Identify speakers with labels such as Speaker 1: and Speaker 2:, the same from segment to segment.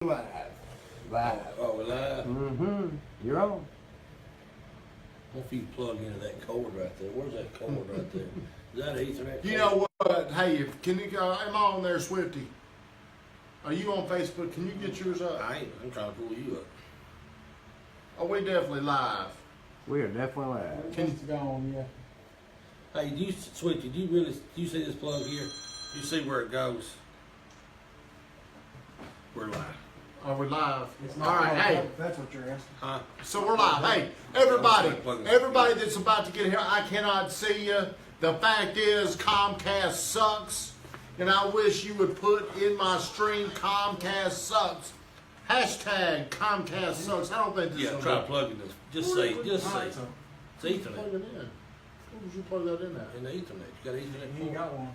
Speaker 1: Live. Live.
Speaker 2: Oh, we're live?
Speaker 1: Mm-hmm. You're on.
Speaker 2: What if you plug into that cord right there? Where's that cord right there? Is that Ethernet cord?
Speaker 3: You know what? Hey, can you go? Am I on there, Swifty? Are you on Facebook? Can you get yours up?
Speaker 2: I ain't. I'm trying to pull you up.
Speaker 3: Oh, we definitely live.
Speaker 1: We are definitely live.
Speaker 3: Can you
Speaker 4: go on, yeah.
Speaker 2: Hey, do you, Switch, do you see this plug here? You see where it goes? We're live.
Speaker 3: Are we live?
Speaker 4: It's
Speaker 3: All
Speaker 4: not
Speaker 3: right,
Speaker 4: plugged
Speaker 3: hey.
Speaker 4: up, if that's what you're asking.
Speaker 2: Huh?
Speaker 3: So we're live. Hey, everybody that's about to get here, I cannot see you. The fact is, Comcast sucks, and I wish you would put in my stream Comcast sucks. Hashtag Comcast sucks. I don't think this
Speaker 2: Yeah,
Speaker 3: is
Speaker 2: try
Speaker 3: gonna
Speaker 2: plugging this. Just say. It's
Speaker 3: Plug
Speaker 2: Ethernet.
Speaker 3: it in. Where would you plug that in at?
Speaker 2: In the Ethernet. You got Ethernet
Speaker 4: You ain't
Speaker 2: cord?
Speaker 4: got one.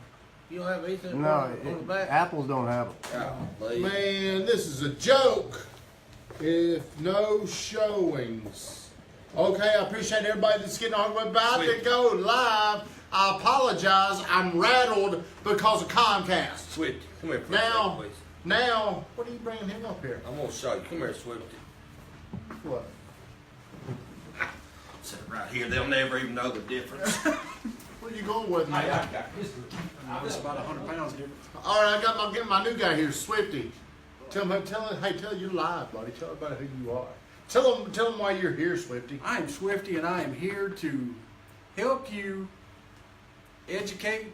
Speaker 2: You don't have Ethernet
Speaker 1: No,
Speaker 2: cord on the back?
Speaker 1: Apples don't have them.
Speaker 2: Golly.
Speaker 3: Man, this is a joke. If no showings. Okay, I appreciate everybody that's getting on. We're about to go live. I apologize. I'm rattled because of Comcast.
Speaker 2: Swifty, come here for a
Speaker 3: Now,
Speaker 2: second, please.
Speaker 3: now, what are you bringing him up here?
Speaker 2: I'm going to show you. Come here, Swifty.
Speaker 3: What?
Speaker 2: Sit right here. They'll never even know the difference.
Speaker 3: Where are you going with, man?
Speaker 4: It's about 100 pounds difference.
Speaker 3: All right, I'm getting my new guy here, Swifty. Tell him you're live, buddy. Tell everybody who you are. Tell them why you're here, Swifty.
Speaker 4: I am Swifty, and I am here to help you educate,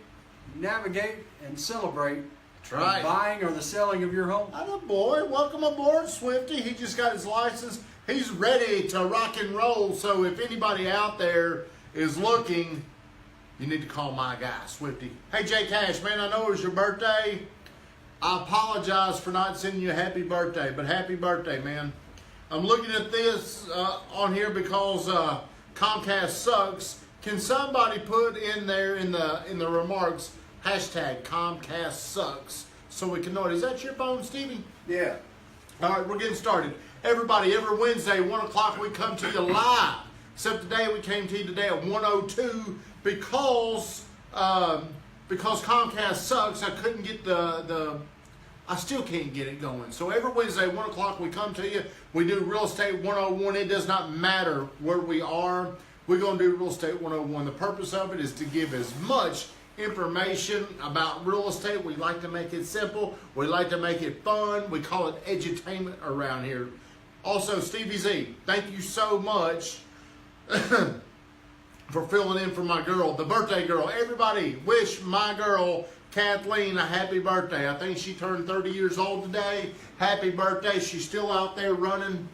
Speaker 4: navigate, and celebrate
Speaker 3: That's right.
Speaker 4: the buying or the selling of your home.
Speaker 3: Atta boy, welcome aboard, Swifty. He just got his license. He's ready to rock and roll. So if anybody out there is looking, you need to call my guy, Swifty. Hey, Jay Cash, man, I know it was your birthday. I apologize for not sending you a happy birthday, but happy birthday, man. I'm looking at this on here because Comcast sucks. Can somebody put in there in the remarks hashtag Comcast sucks so we can know it? Is that your phone, Stevie?
Speaker 4: Yeah.
Speaker 3: All right, we're getting started. Everybody, every Wednesday, 1 o'clock, we come to you live. Except today, we came to you today at 1:02 because Comcast sucks. I couldn't get I still can't get it going. So every Wednesday, 1 o'clock, we come to you. We do Real Estate 101. It does not matter where we are. We're going to do Real Estate 101. The purpose of it is to give as much information about real estate. We like to make it simple. We like to make it fun. We call it edutainment around here. Also, Stevie Z, thank you so much for filling in for my girl, the birthday girl. Everybody wish my girl Kathleen a happy birthday. I think she turned 30 years old today. Happy birthday. She's still out there running.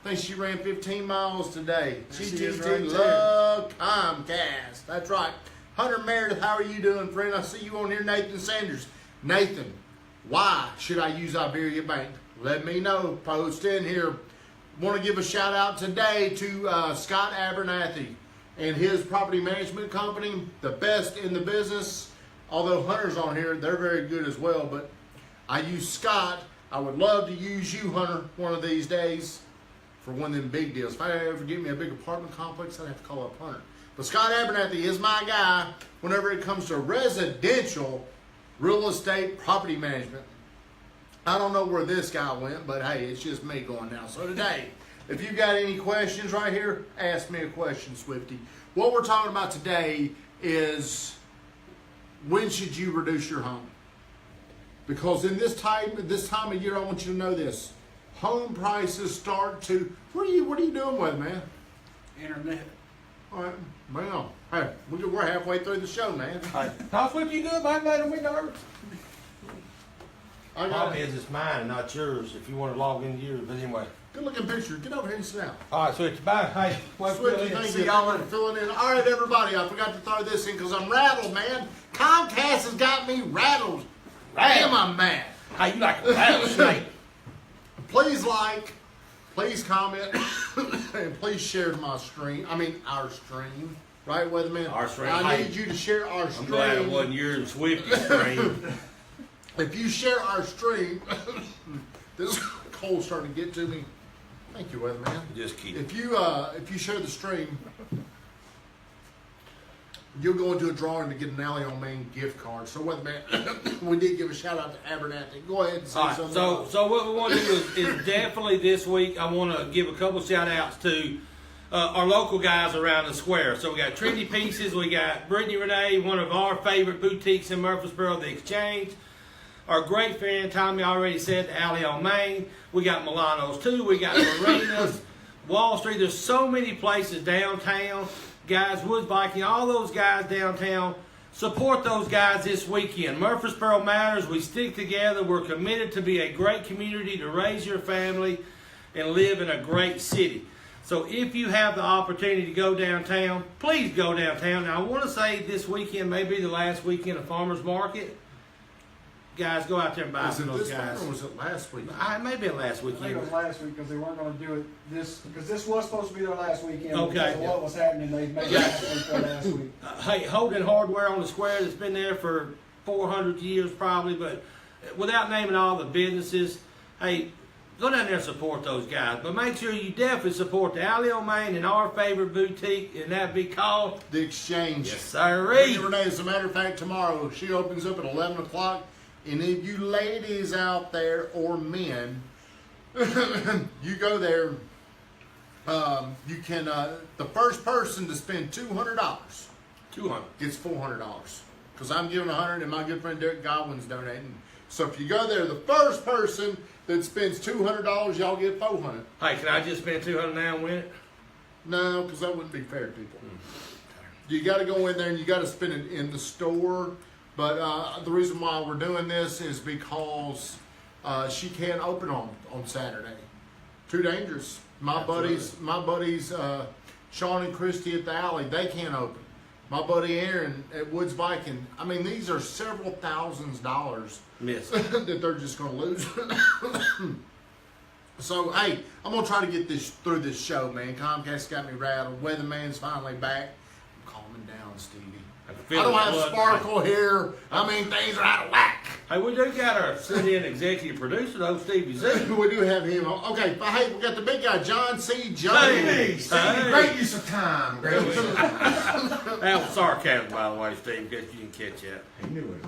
Speaker 3: I think she ran 15 miles today. GTT love Comcast. That's right. Hunter Meredith, how are you doing, friend? I see you on here, Nathan Sanders. Nathan, why should I use Iberia Bank? Let me know. Post in here. Want to give a shout out today to Scott Abernathy and his property management company, the best in the business. Although Hunter's on here, they're very good as well. But I use Scott. I would love to use you, Hunter, one of these days for one of them big deals. If I ever get me a big apartment complex, I'd have to call up Hunter. But Scott Abernathy is my guy whenever it comes to residential real estate property management. I don't know where this guy went, but hey, it's just me going now. So today, if you got any questions right here, ask me a question, Swifty. What we're talking about today is when should you reduce your home? Because in this time of year, I want you to know this. Home prices start to, what are you doing with it, man?
Speaker 4: Internet.
Speaker 3: All right, well, hey, we're halfway through the show, man.
Speaker 2: How Swifty you good, man? Made me nervous.
Speaker 3: I got
Speaker 2: Problem is, it's mine, not yours, if you want to log into yours. But anyway.
Speaker 3: good looking picture. Get over here and sit down.
Speaker 2: All right, Swifty, bye. Hey,
Speaker 3: Swifty, thank you. Y'all for filling in. All right, everybody, I forgot to throw this in because I'm rattled, man. Comcast has got me rattled. Damn, I'm mad.
Speaker 2: Hey, you like a rattlesnake?
Speaker 3: Please like, please comment, and please share our stream. Right, Weatherman?
Speaker 2: Our stream.
Speaker 3: I
Speaker 2: Hey,
Speaker 3: need you to share our
Speaker 2: I'm
Speaker 3: stream.
Speaker 2: glad it wasn't yours and Swifty's stream.
Speaker 3: If you share our stream, this cold's starting to get to me. Thank you, Weatherman.
Speaker 2: Just keep it.
Speaker 3: If you share the stream, you'll go into a drawing to get an Alley on Main gift card. So what, man? We did give a shout out to Abernathy. Go ahead and say
Speaker 2: All right,
Speaker 3: something.
Speaker 2: so what we want to do is definitely this week, I want to give a couple shout outs to our local guys around the square. So we got Trinity Pieces, we got Brittany Renee, one of our favorite boutiques in Murfreesboro, The Exchange. Our great friend Tommy already said the Alley on Main. We got Milano's too. We got Marinas, Wall Street. There's so many places downtown. Guys, Woods Viking, all those guys downtown. Support those guys this weekend. Murfreesboro matters. We stick together. We're committed to be a great community, to raise your family, and live in a great city. So if you have the opportunity to go downtown, please go downtown. Now, I want to say this weekend may be the last weekend of Farmers Market. Guys, go out there and buy
Speaker 3: Was it
Speaker 2: from those
Speaker 3: this
Speaker 2: guys.
Speaker 3: week or was it last week?
Speaker 2: It may be last
Speaker 4: I think it
Speaker 2: weekend.
Speaker 4: was last week because they weren't going to do it because this was supposed to be their last weekend.
Speaker 2: Okay.
Speaker 4: Because of what was happening, they made it last week for last week.
Speaker 2: Hey, Hogan Hardware on the square that's been there for 400 years probably, but without naming all the businesses, hey, go down there and support those guys. But make sure you definitely support the Alley on Main and our favorite boutique, and that'd be called
Speaker 3: The Exchange.
Speaker 2: Yes, sirree.
Speaker 3: Renee, as a matter of fact, tomorrow she opens up at 11 o'clock. And if you ladies out there or men, you go there, you can, the first person to spend $200
Speaker 2: $200.
Speaker 3: gets $400. Because I'm giving $100 and my good friend Derek Godwin's donating. So if you go there, the first person that spends $200, y'all get $400.
Speaker 2: Hey, can I just spend $200 now and win it?
Speaker 3: No, because that wouldn't be fair to people. You got to go in there and you got to spend it in the store. But the reason why we're doing this is because she can't open on Saturday. Too dangerous. My buddies, Sean and Christy at the Alley, they can't open. My buddy Aaron at Woods Viking. I mean, these are several thousands dollars
Speaker 2: Miss.
Speaker 3: that they're just going to lose. So, hey, I'm going to try to get this through this show, man. Comcast got me rattled. Weatherman's finally back. I'm calming down, Stevie. I don't have sparkle here. I mean, things are out of whack.
Speaker 2: Hey, we do got our sit-in executive producer, though, Stevie Z.
Speaker 3: We do have him on. Okay, but hey, we got the big guy, John C. Jones.
Speaker 2: Hey,
Speaker 5: Steve, great use of time. Great use of time.
Speaker 2: That was sarcasm, by the way, Steve, because you didn't catch that.
Speaker 5: He knew what it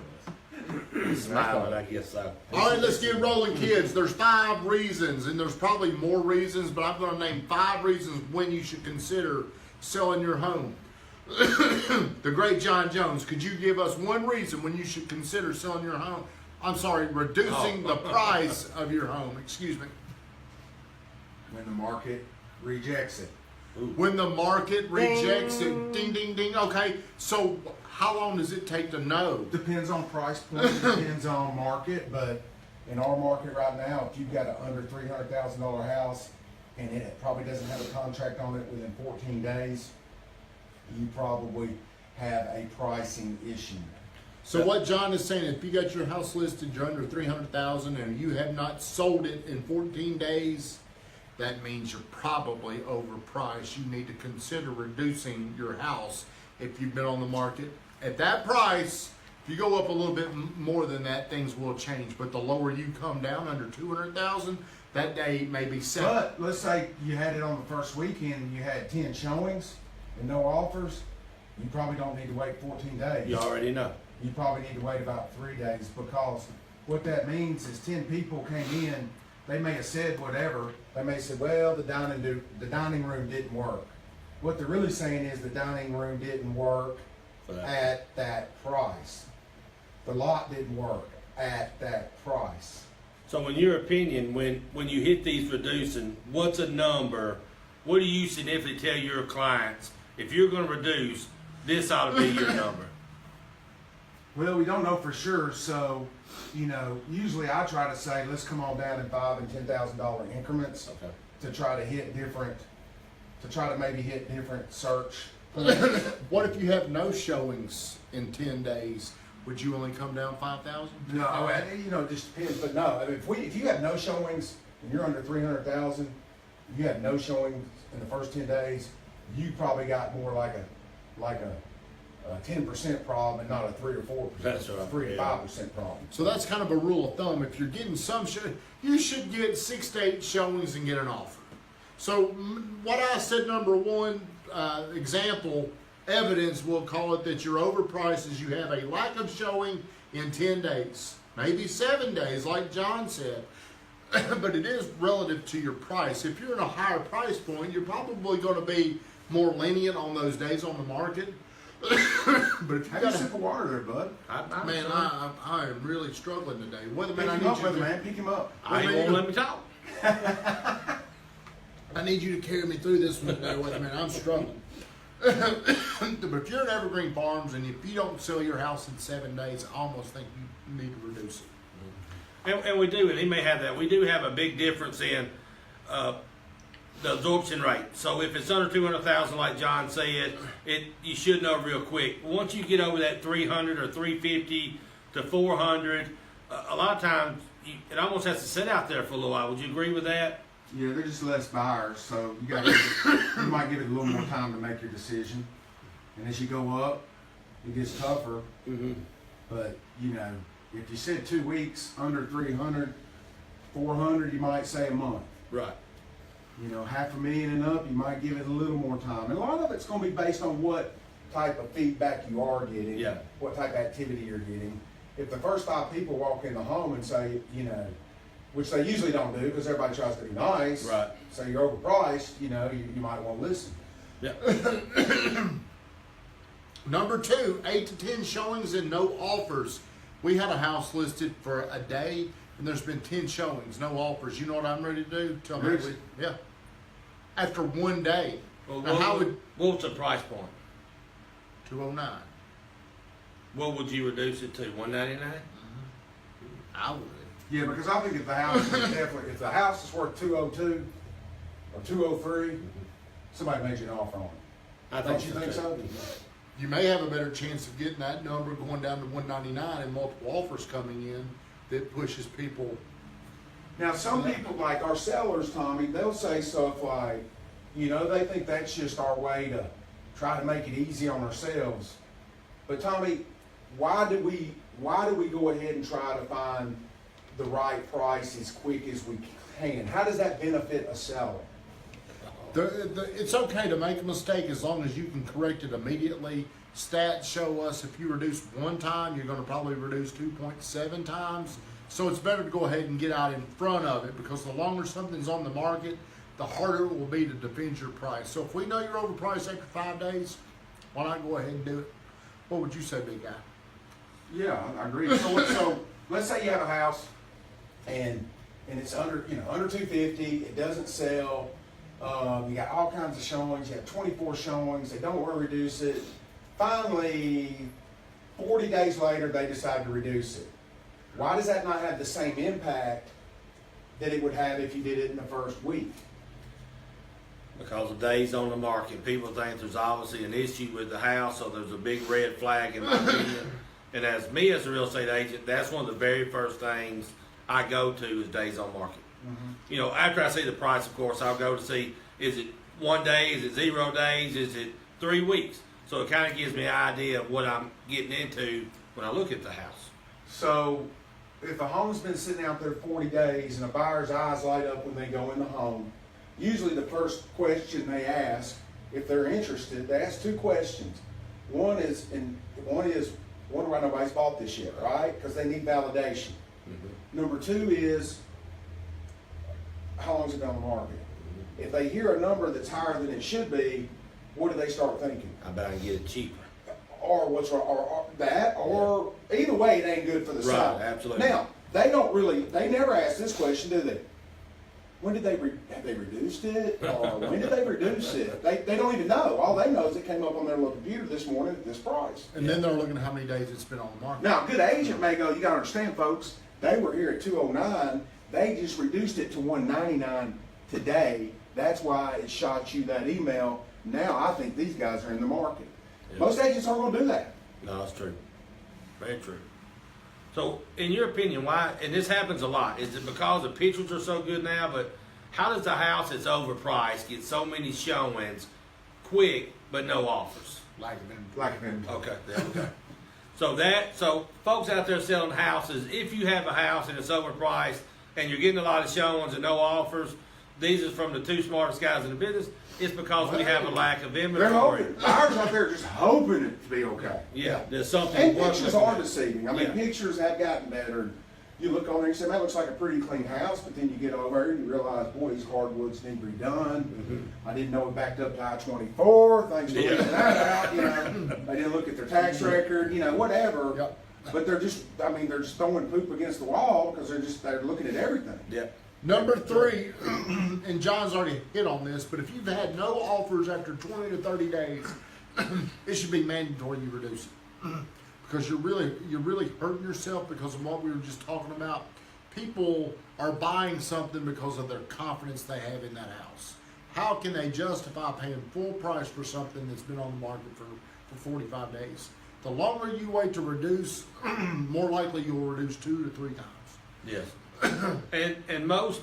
Speaker 5: was.
Speaker 2: Smiling, I guess so.
Speaker 3: All right, let's get rolling, kids. There's 5 reasons, and there's probably more reasons, but I'm going to name 5 reasons when you should consider selling your home. The great John Jones, could you give us one reason when you should consider selling your home? I'm sorry, reducing the price of your home. Excuse me.
Speaker 5: When the market rejects it.
Speaker 3: When the market rejects it. Ding, ding, ding. Okay, so how long does it take to know?
Speaker 5: Depends on price point, depends on market, but in our market right now, if you've got an under $300,000 house and it probably doesn't have a contract on it within 14 days, you probably have a pricing issue.
Speaker 3: So what John is saying, if you got your house listed, you're under $300,000 and you have not sold it in 14 days, that means you're probably overpriced. You need to consider reducing your house if you've been on the market. At that price, if you go up a little bit more than that, things will change. But the lower you come down under $200,000, that day may be set.
Speaker 5: But let's say you had it on the first weekend and you had 10 showings and no offers, you probably don't need to wait 14 days.
Speaker 2: You already know.
Speaker 5: You probably need to wait about 3 days, because what that means is 10 people came in, they may have said whatever, they may have said, well, the dining room didn't work. What they're really saying is the dining room didn't work at that price. The lot didn't work at that price.
Speaker 2: So in your opinion, when you hit these reducing, what's a number? What do you significantly tell your clients? If you're going to reduce, this ought to be your number.
Speaker 5: Well, we don't know for sure, so, usually I try to say, let's come on down in $5,000 and $10,000 increments to try to hit different, maybe hit different search.
Speaker 3: What if you have no showings in 10 days? Would you only come down 5,000?
Speaker 5: No, it just depends, but no, I mean, if you have no showings and you're under 300,000, you have no showings in the first 10 days, you probably got more like a 10% problem and not a 3 or 4%.
Speaker 2: That's right.
Speaker 5: 3 to 5% problem.
Speaker 3: So that's kind of a rule of thumb. If you're getting some you should get 6 to 8 showings and get an offer. So what I said, number one example, evidence, we'll call it, that you're overpriced is you have a lack of showing in 10 days, maybe 7 days, like John said. But it is relative to your price. If you're in a higher price point, you're probably going to be more lenient on those days on the market. But if you
Speaker 5: Have a
Speaker 3: got
Speaker 5: sip of water there, bud.
Speaker 3: man, I am really struggling today. Weatherman,
Speaker 5: Pick
Speaker 3: I
Speaker 5: him
Speaker 3: need
Speaker 5: up,
Speaker 3: you to,
Speaker 5: weatherman. Pick him up.
Speaker 2: I ain't gonna let me talk.
Speaker 3: I need you to carry me through this one today, weatherman. I'm struggling. But if you're at Evergreen Farms and if you don't sell your house in 7 days, I almost think you need to reduce it.
Speaker 2: And we do, and he may have that. We do have a big difference in the absorption rate. So if it's under 200,000, like John said, you should know real quick. Once you get over that 300 or 350 to 400, a lot of times it almost has to sit out there for a little while. Would you agree with that?
Speaker 5: Yeah, they're just less buyers, so you might give it a little more time to make your decision. And as you go up, it gets tougher.
Speaker 2: Mm-hmm.
Speaker 5: But you know, if you said 2 weeks under 300, 400, you might say a month.
Speaker 2: Right.
Speaker 5: You know, $500,000 and up, you might give it a little more time. And a lot of it's going to be based on what type of feedback you are getting,
Speaker 2: Yeah.
Speaker 5: what type of activity you're getting. If the first 5 people walk in the home and say, you know, which they usually don't do because everybody tries to be nice,
Speaker 2: Right.
Speaker 5: so you're overpriced, you know, you might want to listen.
Speaker 2: Yeah.
Speaker 3: Number 2, 8 to 10 showings and no offers. We had a house listed for a day, and there's been 10 showings, no offers. You know what I'm ready to do? Tell me.
Speaker 5: Really?
Speaker 3: Yeah. After 1 day.
Speaker 2: Well,
Speaker 3: Now, how would
Speaker 2: what's the price point?
Speaker 3: 209?
Speaker 2: What would you reduce it to? 199?
Speaker 3: I would.
Speaker 5: Yeah, because I think if the house is definitely, if the house is worth 202 or 203, somebody made you an offer on it.
Speaker 2: I
Speaker 5: Don't you think
Speaker 2: too.
Speaker 5: so?
Speaker 3: You may have a better chance of getting that number going down to 199 and multiple offers coming in that pushes people.
Speaker 5: Now, some people, like our sellers, Tommy, they'll say stuff like, you know, they think that's just our way to try to make it easy on ourselves. But Tommy, why do we go ahead and try to find the right price as quick as we can? How does that benefit a seller?
Speaker 3: It's okay to make a mistake as long as you can correct it immediately. Stats show us if you reduce 1 time, you're going to probably reduce 2.7 times. So it's better to go ahead and get out in front of it, because the longer something's on the market, the harder it will be to defend your price. So if we know you're overpriced after 5 days, why not go ahead and do it? What would you say, big guy?
Speaker 5: Yeah, I agree. So let's say you have a house and it's under 250, it doesn't sell. You got all kinds of showings. You have 24 showings. They don't want to reduce it. Finally, 40 days later, they decide to reduce it. Why does that not have the same impact that it would have if you did it in the first week?
Speaker 2: Because of days on the market, people think there's obviously an issue with the house, or there's a big red flag in my opinion. And as me as a real estate agent, that's one of the very first things I go to is days on market.
Speaker 5: Mm-hmm.
Speaker 2: You know, after I see the price, of course, I'll go to see, is it 1 day, is it 0 days, is it 3 weeks? So it kind of gives me an idea of what I'm getting into when I look at the house.
Speaker 5: So if a home's been sitting out there 40 days and a buyer's eyes light up when they go in the home, usually the first question they ask, if they're interested, they ask 2 questions. One is, wonder why nobody's bought this yet, right? Because they need validation.
Speaker 2: Mm-hmm.
Speaker 5: Number 2 is, how long's it been on the market? If they hear a number that's higher than it should be, what do they start thinking?
Speaker 2: I bet I can get it cheaper.
Speaker 5: Or what's wrong, or that, or either way, it ain't good for the
Speaker 2: Right,
Speaker 5: seller.
Speaker 2: absolutely.
Speaker 5: Now, they never ask this question, do they? When did have they reduced it? Or when did they reduce it? They don't even know. All they know is it came up on their little computer this morning at this price.
Speaker 3: And then they're looking at how many days it's been on the market.
Speaker 5: Now, a good agent may go, you gotta understand, folks, they were here at 209, they just reduced it to 199 today. That's why it shot you that email. Now I think these guys are in the market.
Speaker 2: Yeah.
Speaker 5: Most agents aren't gonna do that.
Speaker 2: No, that's true. Very true. So, in your opinion, why, and this happens a lot, is it because the pictures are so good now, but how does a house that's overpriced get so many showings quick, but no offers?
Speaker 3: Lack of inventory.
Speaker 5: Like of inventory.
Speaker 2: Okay, okay. So folks out there selling houses, if you have a house and it's overpriced and you're getting a lot of showings and no offers, these are from the two smartest guys in the business. It's because we have a lack of
Speaker 6: They're
Speaker 2: inventory.
Speaker 6: hoping. Buyers out there are just hoping it to be okay.
Speaker 2: Yeah, there's something.
Speaker 6: And
Speaker 2: worth
Speaker 6: pictures
Speaker 2: looking
Speaker 6: are
Speaker 2: at.
Speaker 6: deceiving. I mean,
Speaker 2: Yeah.
Speaker 6: pictures have gotten better. You look on there and say, that looks like a pretty clean house, but then you get over there and you realize, boy, these hardwoods need to be done. I didn't know it backed up to I-24. Thanks for
Speaker 2: Yeah.
Speaker 6: leaving that out, you know. They didn't look at their tax record, you know, whatever.
Speaker 3: Yep.
Speaker 6: But they're just, I mean, they're just throwing poop against the wall because they're looking at everything.
Speaker 2: Yeah.
Speaker 3: Number 3, and John's already hit on this, but if you've had no offers after 20 to 30 days, it should be mandatory you reduce it. Because you're really hurting yourself because of what we were just talking about. People are buying something because of their confidence they have in that house. How can they justify paying full price for something that's been on the market for 45 days? The longer you wait to reduce, more likely you'll reduce 2 to 3 times.
Speaker 2: Yes. and most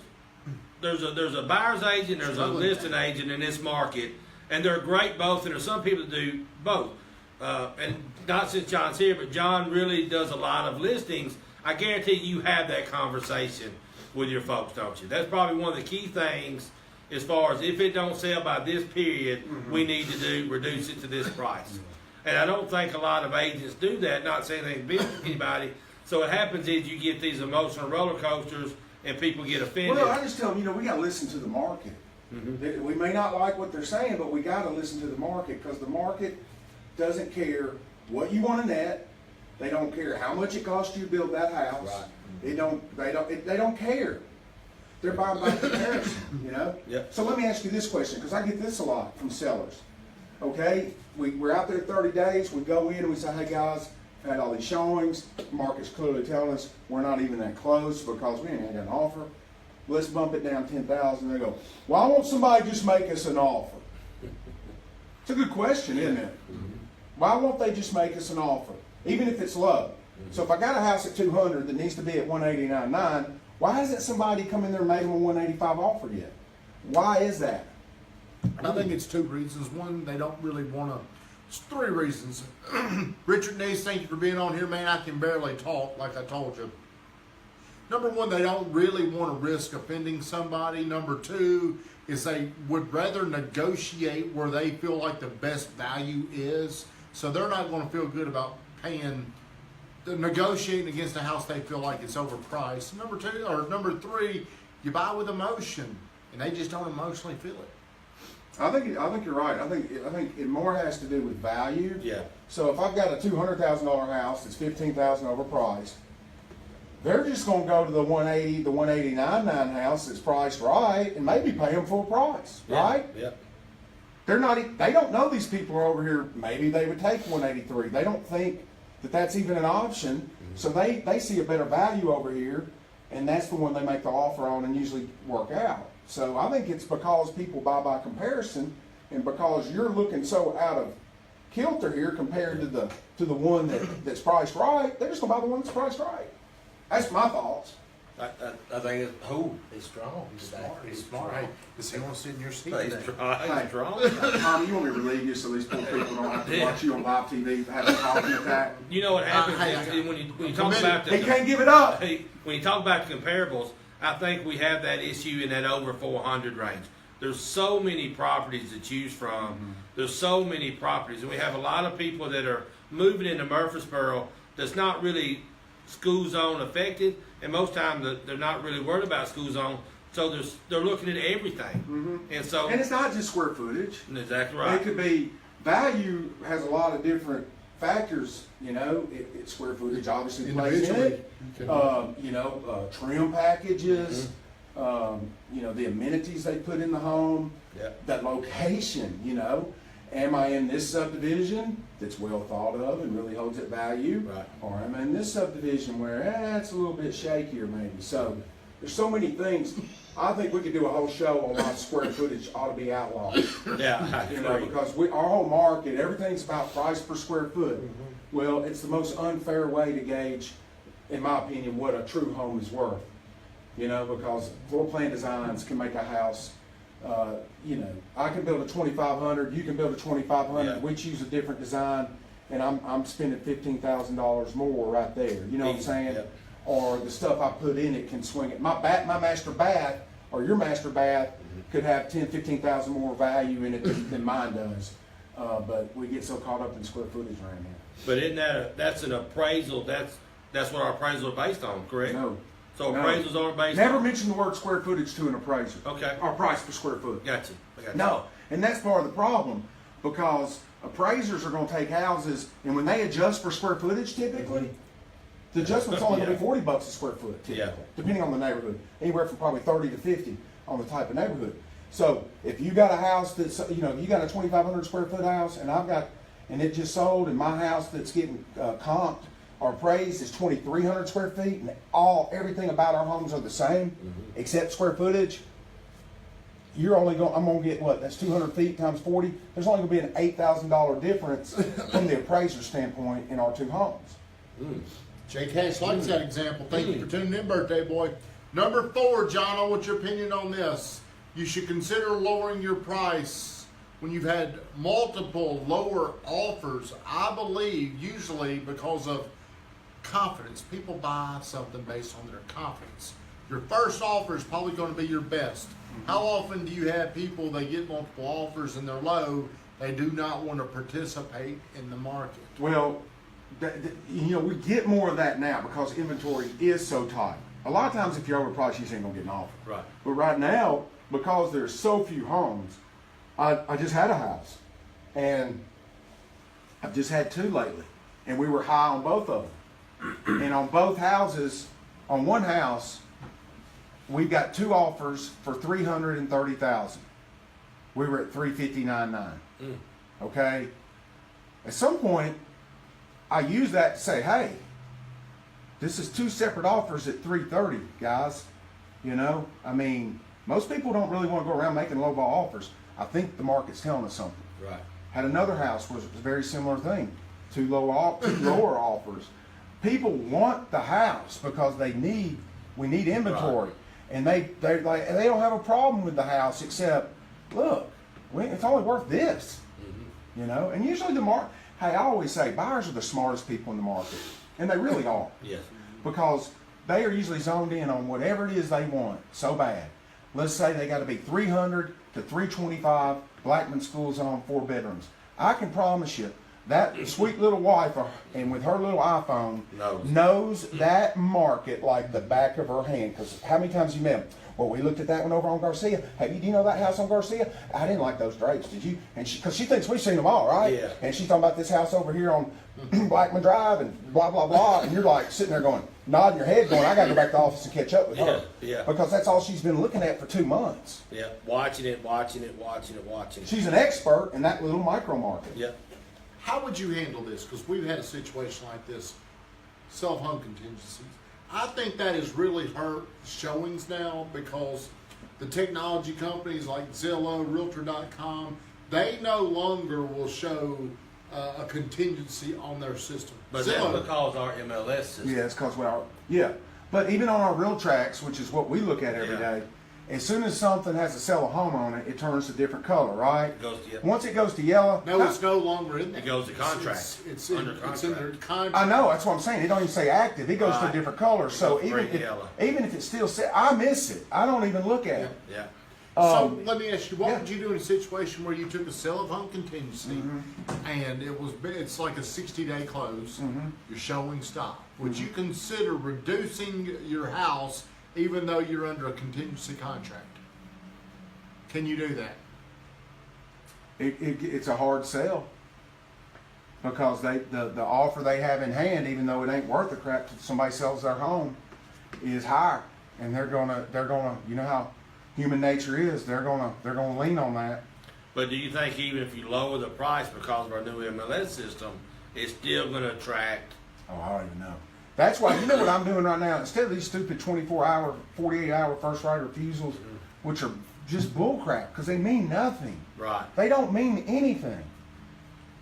Speaker 2: there's a buyer's agent, there's a listing agent in this market, and they're great both. And there's some people that do both. And not since John's here, but John really does a lot of listings. I guarantee you have that conversation with your folks, don't you? That's probably one of the key things as far as if it don't sell by this period, we need to reduce it to this price. And I don't think a lot of agents do that. Not saying they beat anybody. So what happens is you get these emotional roller coasters and people get offended.
Speaker 6: Well, I just tell them, you know, we got to listen to the market. We may not like what they're saying, but we got to listen to the market because the market doesn't care what you want to net. They don't care how much it costs you to build that house. Right. They don't care. They're buying by comparison, you know?
Speaker 2: Yep.
Speaker 6: So let me ask you this question, because I get this a lot from sellers. Okay, we're out there 30 days, we go in and we say, hey guys, I've had all these showings, the market's clearly telling us we're not even that close because we ain't got an offer. Let's bump it down 10,000. They go, why won't somebody just make us an offer? It's a good question, isn't it? Why won't they just make us an offer, even if it's low? So if I got a house at 200 that needs to be at 189.9, why hasn't somebody come in there and made them a 185 offer yet? Why is that?
Speaker 3: I think it's 2 reasons. One, they don't really want to. It's 3 reasons. Richard Neese, thank you for being on here, man. I can barely talk, like I told you. Number 1, they don't really want to risk offending somebody. Number 2 is they would rather negotiate where they feel like the best value is. So they're not going to feel good about negotiating against a house they feel like it's overpriced. Number 3, you buy with emotion, and they just don't emotionally feel it.
Speaker 6: I think you're right. I think it more has to do with value.
Speaker 2: Yeah.
Speaker 6: So if I've got a $200,000 house that's $15,000 overpriced, they're just going to go to the 180, the 189.9 house that's priced right, and maybe pay them full price, right?
Speaker 2: Yeah.
Speaker 6: They don't know these people are over here. Maybe they would take 183. They don't think that that's even an option. So they see a better value over here, and that's the one they make the offer on and usually work out. So I think it's because people buy by comparison, and because you're looking so out of kilter here compared to the one that's priced right, they're just gonna buy the one that's priced right. That's my thoughts.
Speaker 2: I think
Speaker 7: He's strong. He's smart.
Speaker 3: He's smart. Hey, does he want to sit in your seat
Speaker 2: he's
Speaker 3: today?
Speaker 2: strong.
Speaker 6: Tom, you want me to relieve you so these poor people don't have to watch you on live TV have a talking attack?
Speaker 2: You know what happens
Speaker 3: Hey,
Speaker 2: is when you talk about
Speaker 6: He
Speaker 2: the
Speaker 6: can't give it up.
Speaker 2: when you talk about the comparables, I think we have that issue in that over 400 range. There's so many properties to choose from. There's so many properties, and we have a lot of people that are moving into Murfreesboro that's not really school zone affected, and most times they're not really worried about school zone. So they're looking at everything, and so
Speaker 6: And it's not just square footage.
Speaker 2: exactly
Speaker 6: It
Speaker 2: right.
Speaker 6: could be value has a lot of different factors. You know, it's square footage obviously plays in it. Trim packages. The amenities they put in the home.
Speaker 2: Yeah.
Speaker 6: That location. You know, am I in this subdivision that's well thought of and really holds its value,
Speaker 2: Right.
Speaker 6: or am I in this subdivision where it's a little bit shakier maybe? So there's so many things. I think we could do a whole show on why square footage ought to be outlawed.
Speaker 2: Yeah, I
Speaker 6: You know,
Speaker 2: agree.
Speaker 6: because our whole market, everything's about price per square foot. Well, it's the most unfair way to gauge, in my opinion, what a true home is worth. You know, because floor plan designs can make a house. I can build a 2,500. You can build a 2,500.
Speaker 2: Yeah.
Speaker 6: We choose a different design, and I'm spending $15,000 more right there. You know what I'm
Speaker 2: Easy,
Speaker 6: saying?
Speaker 2: yeah.
Speaker 6: Or the stuff I put in it can swing it. My master bath, or your master bath could have 10, 15,000 more value in it than mine does. But we get so caught up in square footage right now.
Speaker 2: But isn't that's an appraisal? That's what our appraisals are based on, correct?
Speaker 6: No.
Speaker 2: So
Speaker 6: No.
Speaker 2: appraisals aren't based
Speaker 6: Never
Speaker 2: on.
Speaker 6: mention the word square footage to an appraiser.
Speaker 2: Okay.
Speaker 6: Or price per square foot.
Speaker 2: Gotcha. I got you.
Speaker 6: No, and that's part of the problem because appraisers are going to take houses, and when they adjust for square footage, typically, the adjustment's only going to be $40 a square foot, typically,
Speaker 2: Yeah.
Speaker 6: depending on the neighborhood, anywhere from probably 30 to 50 on the type of neighborhood. So if you got a house that's, you know, you got a 2,500 square foot house, and it just sold, and my house that's getting comped or appraised is 2,300 square feet, and everything about our homes are the same, except square footage. I'm gonna get what? That's 200 feet times 40. There's only gonna be an $8,000 difference from the appraiser standpoint in our two homes.
Speaker 3: Jay Cash likes that example. Thank you for tuning in, birthday boy. Number 4, John, what's your opinion on this? You should consider lowering your price when you've had multiple lower offers. I believe usually because of confidence. People buy something based on their confidence. Your first offer is probably going to be your best. How often do you have people, they get multiple offers and they're low, they do not want to participate in the market?
Speaker 6: Well, you know, we get more of that now because inventory is so tight. A lot of times if you're overpriced, you just ain't gonna get an offer.
Speaker 2: Right.
Speaker 6: But right now, because there's so few homes, I just had a house, and I've just had 2 lately, and we were high on both of them. And on both houses, on one house, we've got 2 offers for $330,000. We were at $359,900. Okay. At some point, I use that to say, hey, this is 2 separate offers at $330,000, guys. You know, I mean, most people don't really want to go around making lowball offers. I think the market's telling us something.
Speaker 2: Right.
Speaker 6: Had another house was a very similar thing. 2 lower offers. People want the house because we need inventory, and they don't have a problem with the house except, look, it's only worth this. You know, and usually hey, I always say buyers are the smartest people in the market, and they really are.
Speaker 2: Yes.
Speaker 6: Because they are usually zoned in on whatever it is they want so bad. Let's say they got to be 300 to 325 Blackman School Zone 4 bedrooms. I can promise you that sweet little wife, and with her little iPhone, knows that market like the back of her hand. Because how many times you met them? Well, we looked at that one over on Garcia. Do you know that house on Garcia? I didn't like those drapes, did you? And because she thinks we've seen them all, right?
Speaker 2: Yeah.
Speaker 6: And she's talking about this house over here on Blackman Drive and blah, blah, blah. And you're like sitting there going, nodding your head going, I got to go back to the office and catch up with her.
Speaker 2: Yeah.
Speaker 6: Because that's all she's been looking at for 2 months.
Speaker 2: Yeah. Watching it.
Speaker 6: She's an expert in that little micro market.
Speaker 2: Yeah.
Speaker 3: How would you handle this? Because we've had a situation like this, self-home contingencies. I think that has really hurt showings now because the technology companies like Zillow, Realtor.com, they no longer will show a contingency on their system.
Speaker 2: But that's because our MLS system.
Speaker 6: Yeah, it's because but even on our real tracks, which is what we look at every day, as soon as something has to sell a home on it, it turns to different color, right?
Speaker 2: It goes to yellow.
Speaker 6: Once it goes to yellow,
Speaker 3: No, it's no longer in there.
Speaker 2: It goes to contract.
Speaker 3: It's
Speaker 2: Under
Speaker 3: in
Speaker 2: contract.
Speaker 3: their contract.
Speaker 6: I know, that's what I'm saying. It don't even say active. It goes to a
Speaker 2: Right.
Speaker 6: different color. So
Speaker 2: goes
Speaker 6: even
Speaker 2: bright yellow.
Speaker 6: even if it's still set, I miss it. I don't even look at it.
Speaker 2: Yeah.
Speaker 3: So let me ask you, what
Speaker 6: yeah.
Speaker 3: would you do in a situation where you took a sale of home contingency and it's like a 60-day close, your showing stopped? Would you consider reducing your house even though you're under a contingency contract? Can you do that?
Speaker 6: It's a hard sell because the offer they have in hand, even though it ain't worth a crap till somebody sells their home, is higher, and they're gonna you know how human nature is, they're gonna lean on that.
Speaker 2: But do you think even if you lower the price because of our new MLS system, it's still going to attract?
Speaker 6: Oh, I don't even know. That's why, you know what I'm doing right now? Instead of these stupid 24-hour, 48-hour first right refusals, which are just bullcrap because they mean nothing.
Speaker 2: Right.
Speaker 6: They don't mean anything.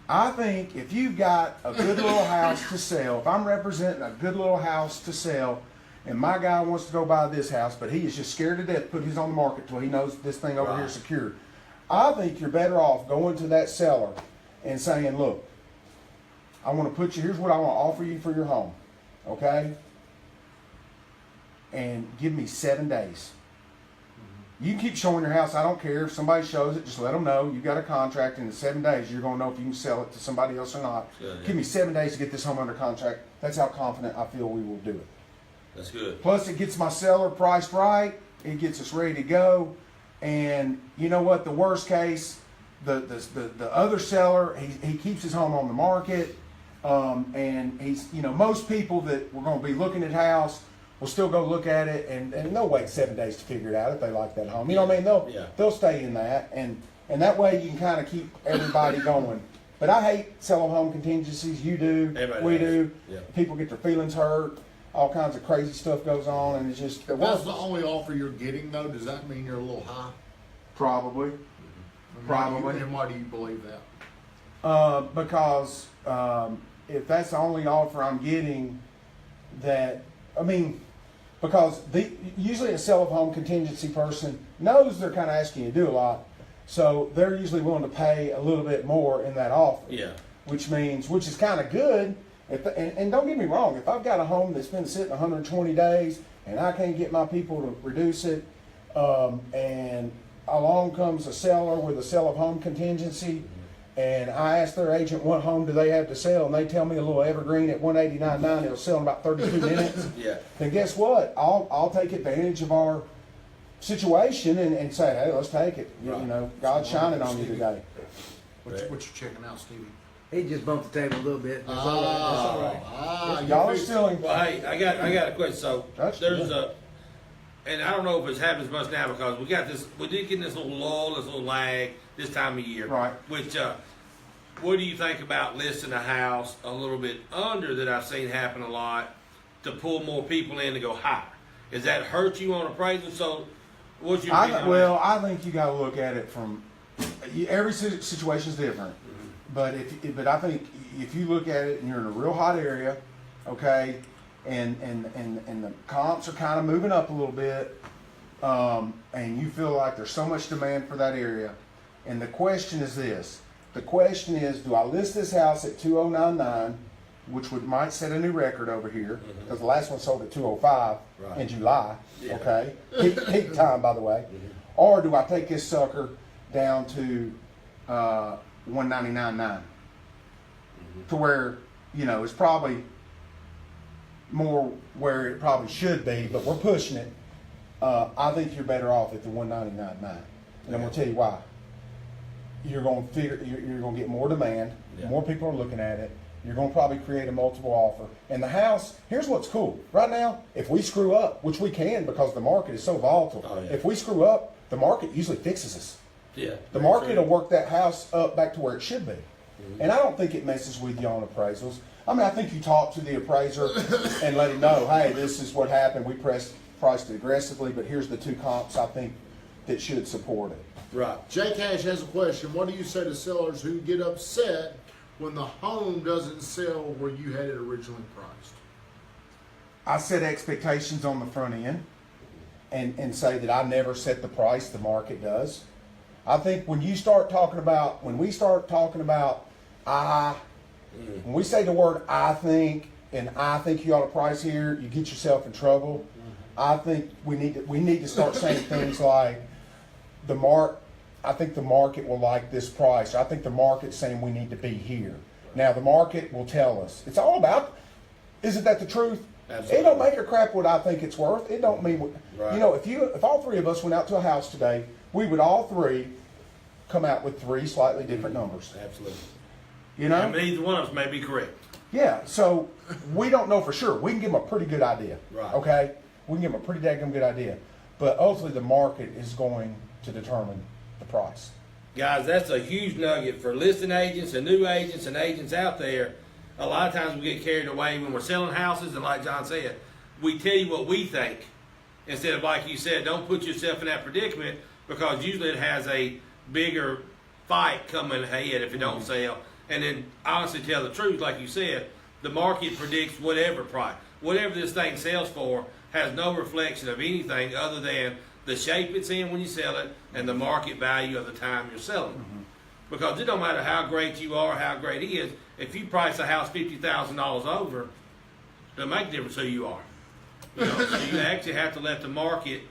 Speaker 6: I think if you've got a good little house to sell, if I'm representing a good little house to sell, and my guy wants to go buy this house, but he is just scared to death to put his on the market till he knows this thing over here is secured. I think you're better off going to that seller and saying, look, I want to put you, here's what I want to offer you for your home, okay? And give me 7 days. You can keep showing your house. I don't care if somebody shows it. Just let them know you got a contract. In 7 days, you're gonna know if you can sell it to somebody else or not.
Speaker 2: Good, yeah.
Speaker 6: Give me 7 days to get this home under contract. That's how confident I feel we will do it.
Speaker 2: That's good.
Speaker 6: Plus, it gets my seller priced right. It gets us ready to go. And you know what? The worst case, the other seller, he keeps his home on the market, and he's, you know, most people that we're going to be looking at house will still go look at it, and they'll wait 7 days to figure it out if they like that home. You know what I mean? They'll stay in that, and that way you can kind of keep everybody going. But I hate selling home contingencies. You do.
Speaker 2: Everybody
Speaker 6: we
Speaker 2: does.
Speaker 6: do.
Speaker 2: Yeah.
Speaker 6: People get their feelings hurt. All kinds of crazy stuff goes on, and it's just
Speaker 3: If that's the only offer you're getting, though, does that mean you're a little high?
Speaker 6: probably. Probably.
Speaker 3: And why do you believe that?
Speaker 6: Because if that's the only offer I'm getting, because usually a sell of home contingency person knows they're kind of asking you to do a lot, so they're usually willing to pay a little bit more in that offer.
Speaker 2: Yeah.
Speaker 6: Which is kind of good. And don't get me wrong, if I've got a home that's been sitting 120 days and I can't get my people to reduce it, and along comes a seller with a sell of home contingency, and I ask their agent what home do they have to sell, and they tell me a little evergreen at 189.9, it'll sell in about 32 minutes.
Speaker 2: Yeah.
Speaker 6: Then guess what? I'll take advantage of our situation and say, hey, let's take it. You know, God's shining on you today.
Speaker 3: What you checking out, Stevie?
Speaker 1: He just bumped the table a little bit. That's all right. That's all right.
Speaker 6: Y'all are still in.
Speaker 2: Well, hey, I got a question. So
Speaker 6: That's
Speaker 2: there's
Speaker 6: good.
Speaker 2: and I don't know if it's happening as much now because we did get this little lull, this little lag this time of year.
Speaker 6: Right.
Speaker 2: Which, what do you think about listing a house a little bit under that I've seen happen a lot to pull more people in to go higher? Is that hurt you on appraisal? So what's your opinion on that?
Speaker 6: I think you got to look at it from every situation is different. But I think if you look at it and you're in a real hot area, okay, and the comps are kind of moving up a little bit, and you feel like there's so much demand for that area, and the question is this: the question is, do I list this house at 2099, which might set a new record over here because the last one sold at 205 in July, okay, peak time by the way, or do I take this sucker down to 199.9 to where, you know, it's probably more where it probably should be, but we're pushing it. I think you're better off at the 199.9, and I'm gonna tell you why. You're gonna you're gonna get more demand, more people are looking at it. You're gonna probably create a multiple offer, and the house. Here's what's cool right now: if we screw up, which we can because the market is so volatile, if we screw up, the market usually fixes us.
Speaker 2: Yeah.
Speaker 6: The market will work that house up back to where it should be. And I don't think it messes with you on appraisals. I mean, I think you talk to the appraiser and let him know, hey, this is what happened. We priced it aggressively, but here's the two comps I think that should support it.
Speaker 2: Right.
Speaker 3: J Cash has a question. What do you say to sellers who get upset when the home doesn't sell where you had it originally priced?
Speaker 6: I set expectations on the front end and say that I never set the price, the market does. I think when we start talking about, when we say the word I think, and I think you ought to price here, you get yourself in trouble. I think we need to start saying things like I think the market will like this price. I think the market's saying we need to be here. Now the market will tell us. It's all about, isn't that the truth?
Speaker 2: Absolutely.
Speaker 6: It don't make a crap what I think it's worth. It don't mean what, you know, if all three of us went out to a house today, we would all three come out with three slightly different numbers.
Speaker 2: Absolutely.
Speaker 6: You know?
Speaker 2: And neither one of us may be correct.
Speaker 6: Yeah, so we don't know for sure. We can give them a pretty good idea.
Speaker 2: Right.
Speaker 6: Okay? We can give them a pretty daggum good idea. But ultimately the market is going to determine the price.
Speaker 2: Guys, that's a huge nugget for listing agents and new agents and agents out there. A lot of times we get carried away when we're selling houses, and like John said, we tell you what we think instead of, like you said, don't put yourself in that predicament, because usually it has a bigger fight coming ahead if it don't sell. And then honestly tell the truth, like you said, the market predicts whatever price. Whatever this thing sells for has no reflection of anything other than the shape it's in when you sell it and the market value of the time you're selling it. Because it don't matter how great you are, how great it is, if you price a house $50,000 over, it doesn't make a difference who you are. You know, so you actually have to let the market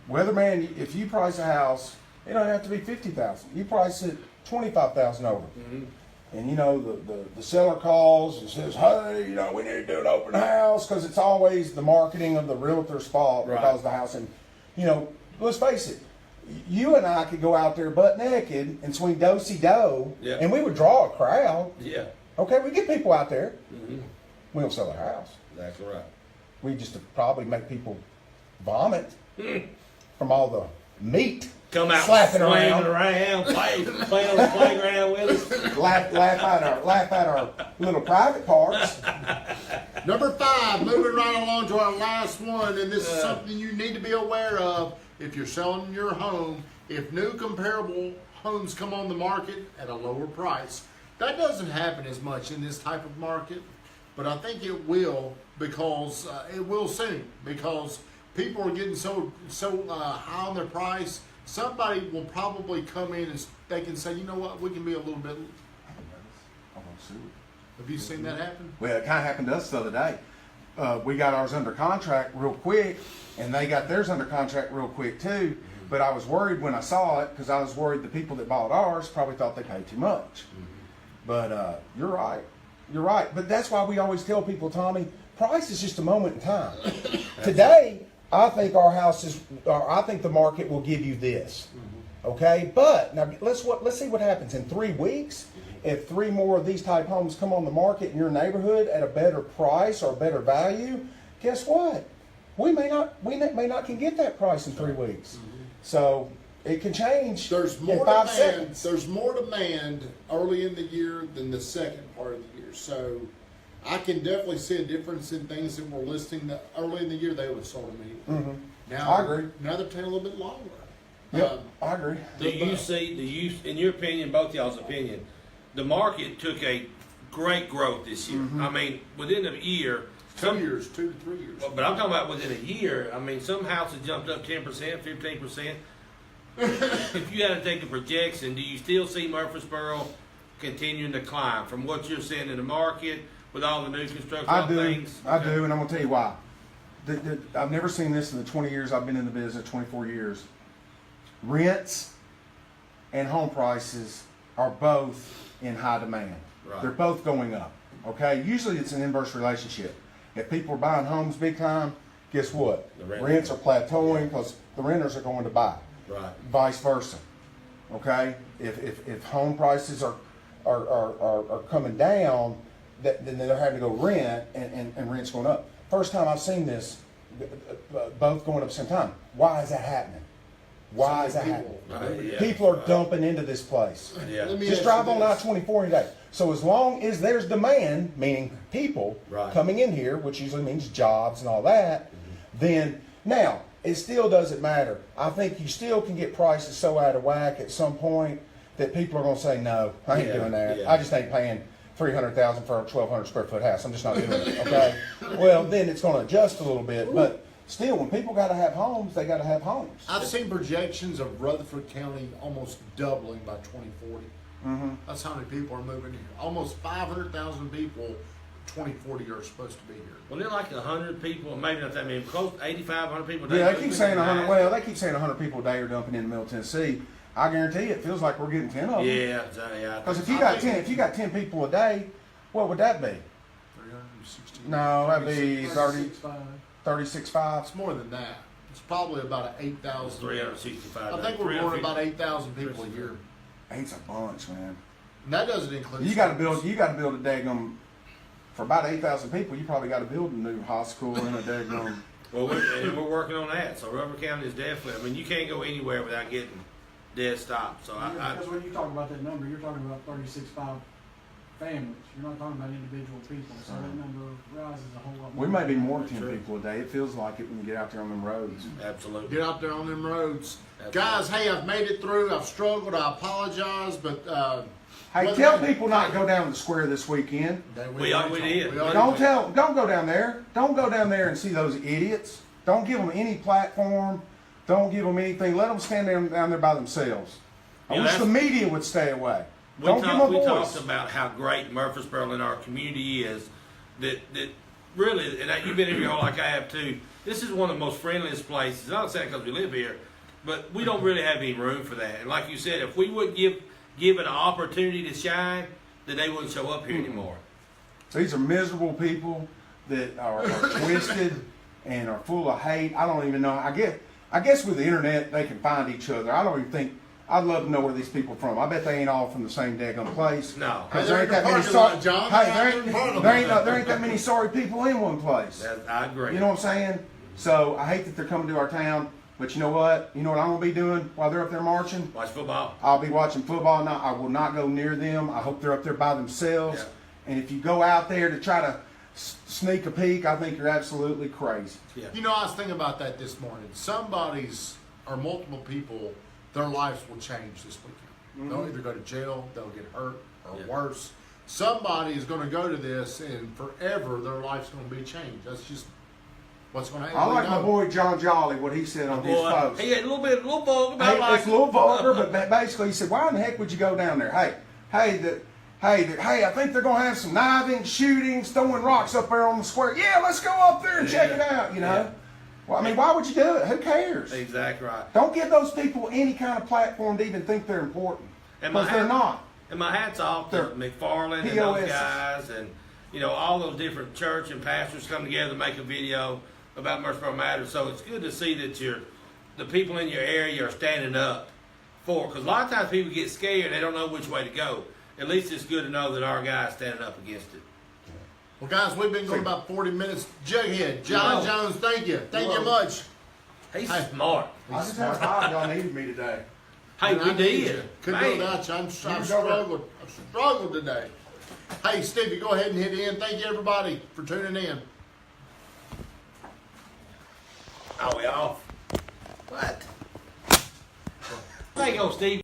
Speaker 6: Weatherman, if you price a house, it don't have to be 50,000. You price it 25,000 over. And you know, the seller calls and says, hey, you know, we need to do an open house, because it's always the marketing of the realtor's fault because of the house. And, you know, let's face it, you and I could go out there butt naked and swing do-si-do, and we would draw a crowd.
Speaker 2: Yeah.
Speaker 6: Okay, we get people out there. We don't sell a house.
Speaker 2: That's right.
Speaker 6: We just probably make people vomit from all the meat.
Speaker 2: Come out
Speaker 6: slapping
Speaker 2: swinging
Speaker 6: around,
Speaker 2: playing on the playground with us.
Speaker 6: laugh at our little private parts.
Speaker 3: Number 5, moving right along to our last one, and this is something you need to be aware of if you're selling your home. If new comparable homes come on the market at a lower price, that doesn't happen as much in this type of market, but I think it will, because it will soon, because people are getting so high on their price. Somebody will probably come in and they can say, you know what, we can be a little bit. Have you seen that happen?
Speaker 6: Well, it kind of happened to us the other day. We got ours under contract real quick, and they got theirs under contract real quick too. But I was worried when I saw it, because I was worried the people that bought ours probably thought they paid too much. But you're right. You're right. But that's why we always tell people, Tommy, price is just a moment in time. Today, I think our house is, or I think the market will give you this. Okay? But now let's see what happens in 3 weeks. If 3 more of these type homes come on the market in your neighborhood at a better price or better value, guess what? We may not can get that price in 3 weeks. So it can change
Speaker 3: There's
Speaker 6: in
Speaker 3: more
Speaker 6: 5
Speaker 3: demand.
Speaker 6: seconds.
Speaker 3: There's more demand early in the year than the second part of the year. So I can definitely see a difference in things that were listing that early in the year they would have sold immediately. Now
Speaker 6: I agree.
Speaker 3: Now they're taking a little bit longer.
Speaker 6: Yep, I agree.
Speaker 2: Do you, in your opinion, both y'all's opinion, the market took a great growth this year? I mean, within a year,
Speaker 3: 2 years, 2 to 3 years.
Speaker 2: but I'm talking about within a year. I mean, some houses jumped up 10%, 15%. If you had to take a projection, do you still see Murfreesboro continuing to climb from what you're seeing in the market with all the new construction things?
Speaker 6: I do, and I'm going to tell you why. I've never seen this in the 20 years I've been in the business, 24 years. Rents and home prices are both in high demand.
Speaker 2: Right.
Speaker 6: They're both going up. Okay? Usually it's an inverse relationship. If people are buying homes big time, guess what? Rents are plateauing because the renters are going to buy.
Speaker 2: Right.
Speaker 6: Vice versa. Okay? If home prices are coming down, then they're having to go rent and rent's going up. First time I've seen this, both going up at the same time. Why is that happening? Why is that happening?
Speaker 2: Yeah.
Speaker 6: People are dumping into this place.
Speaker 2: Yeah.
Speaker 3: Let me
Speaker 6: Just
Speaker 3: ask
Speaker 6: drive
Speaker 3: you
Speaker 6: on
Speaker 3: this.
Speaker 6: I-24 today. So as long as there's demand, meaning people
Speaker 2: Right.
Speaker 6: coming in here, which usually means jobs and all that, then now it still doesn't matter. I think you still can get prices so out of whack at some point that people are going to say, no, I ain't doing that.
Speaker 2: Yeah.
Speaker 6: I just ain't paying $300,000 for a 1,200 square foot house. I'm just not doing it. Okay. Well, then it's going to adjust a little bit, but still, when people got to have homes, they got to have homes.
Speaker 3: I've seen projections of Rutherford County almost doubling by 2040. That's how many people are moving here. Almost 500,000 people, 2040 are supposed to be here.
Speaker 2: Well, they're like 100 people, maybe not that many, close 85, 100 people a day.
Speaker 6: Yeah, they keep saying 100. Well, they keep saying 100 people a day are dumping in the middle of Tennessee. I guarantee you, it feels like we're getting 10 of them.
Speaker 2: Yeah.
Speaker 6: Because if you got 10 people a day, what would that be?
Speaker 3: 360.
Speaker 6: No, that'd be 36.5.
Speaker 3: It's more than that. It's probably about 8,000.
Speaker 2: 365.
Speaker 3: I think we're going about 8,000 people a year.
Speaker 6: Eight's a bunch, man.
Speaker 3: And that doesn't include.
Speaker 6: You got to build a daggum for about 8,000 people. You probably got to build a new high school and a daggum.
Speaker 2: Well, we're working on that. So Rutherford County is definitely. I mean, you can't go anywhere without getting dead stop. So
Speaker 4: Because when you talk about that number, you're talking about 36.5 families. You're not talking about individual people. So that number rises a whole lot more.
Speaker 6: We may be more than 10 people a day. It feels like it when you get out there on them roads.
Speaker 2: absolutely.
Speaker 3: Get out there on them roads.
Speaker 2: Absolutely.
Speaker 3: Guys, hey, I've made it through. I've struggled. I apologize, but
Speaker 6: Hey,
Speaker 3: whether
Speaker 6: tell
Speaker 3: they-
Speaker 6: people not to go down to the square this weekend.
Speaker 2: We did.
Speaker 6: Don't go down there. Don't go down there and see those idiots. Don't give them any platform. Don't give them anything. Let them stand down there by themselves. I
Speaker 2: Yeah,
Speaker 6: wish the
Speaker 2: that's-
Speaker 6: media would stay away.
Speaker 2: We
Speaker 6: Don't give them a
Speaker 2: we
Speaker 6: voice.
Speaker 2: talked about how great Murfreesboro in our community is. That really, and you've been in here like I have too. this is one of the most friendliest places. I'm not saying because we live here, but we don't really have any room for that. And like you said, if we wouldn't give it an opportunity to shine, then they wouldn't show up here anymore.
Speaker 6: These are miserable people that are twisted and are full of hate. I don't even know. I guess with the internet they can find each other. I don't even think. I'd love to know where these people are from. I bet they ain't all from the same daggone place.
Speaker 2: No.
Speaker 6: Because
Speaker 3: Hey,
Speaker 6: there ain't
Speaker 3: they're
Speaker 6: that
Speaker 3: in
Speaker 6: many
Speaker 3: the
Speaker 6: sorry.
Speaker 3: parking lot, John.
Speaker 6: Hey,
Speaker 3: They're in the parking lot.
Speaker 6: there ain't that many sorry people in one place.
Speaker 2: I agree.
Speaker 6: You know what I'm saying? So I hate that they're coming to our town. But you know what? You know what I'm gonna be doing while they're up there marching?
Speaker 2: Watch football.
Speaker 6: I'll be watching football. Now I will not go near them. I hope they're up there by themselves.
Speaker 2: Yeah.
Speaker 6: And if you go out there to try to sneak a peek, I think you're absolutely crazy.
Speaker 2: Yeah.
Speaker 3: You know, I was thinking about that this morning. Somebody's or multiple people, their lives will change this weekend. They'll either go to jail, they'll get hurt, or
Speaker 2: Yeah.
Speaker 3: worse. Somebody is going to go to this, and forever their life's going to be changed. That's just what's going to happen.
Speaker 6: I like my boy John Jolly, what he said on his
Speaker 2: Boy,
Speaker 6: post.
Speaker 2: he had a little vulgar, but I like
Speaker 6: It's a little vulgar, but basically he said, "Why in the heck would you go down there? Hey, I think they're gonna have some knifing, shootings, throwing rocks up there on the square. Yeah, let's go up there and check it out. You know,
Speaker 2: Yeah.
Speaker 6: well, I mean, why would you do it? Who cares?
Speaker 2: Exactly right.
Speaker 6: Don't give those people any kind of platform to even think they're important,
Speaker 2: And
Speaker 6: because they're not.
Speaker 2: And my hat's off to
Speaker 6: They're
Speaker 2: McFarland and
Speaker 6: POS.
Speaker 2: those guys, and all those different church and pastors come together to make a video about Murfreesboro Matters. So it's good to see that the people in your area are standing up for. Because a lot of times people get scared; they don't know which way to go. At least it's good to know that our guy's standing up against it.
Speaker 3: Well, guys, we've been going about 40 minutes. Jughead, John Jones, thank you. Thank you much.
Speaker 2: He's
Speaker 3: Hey.
Speaker 2: smart.
Speaker 6: I just had five. Y'all needed me today.
Speaker 2: Hey,
Speaker 3: Man,
Speaker 2: we
Speaker 3: I need you.
Speaker 2: did.
Speaker 3: Couldn't
Speaker 2: Man.
Speaker 3: go without you. I've
Speaker 6: go
Speaker 3: struggled. I've struggled today. Hey, Stevie, go ahead and hit in. Thank you, everybody, for tuning in.
Speaker 2: Oh, we off. What? There you go, Steve.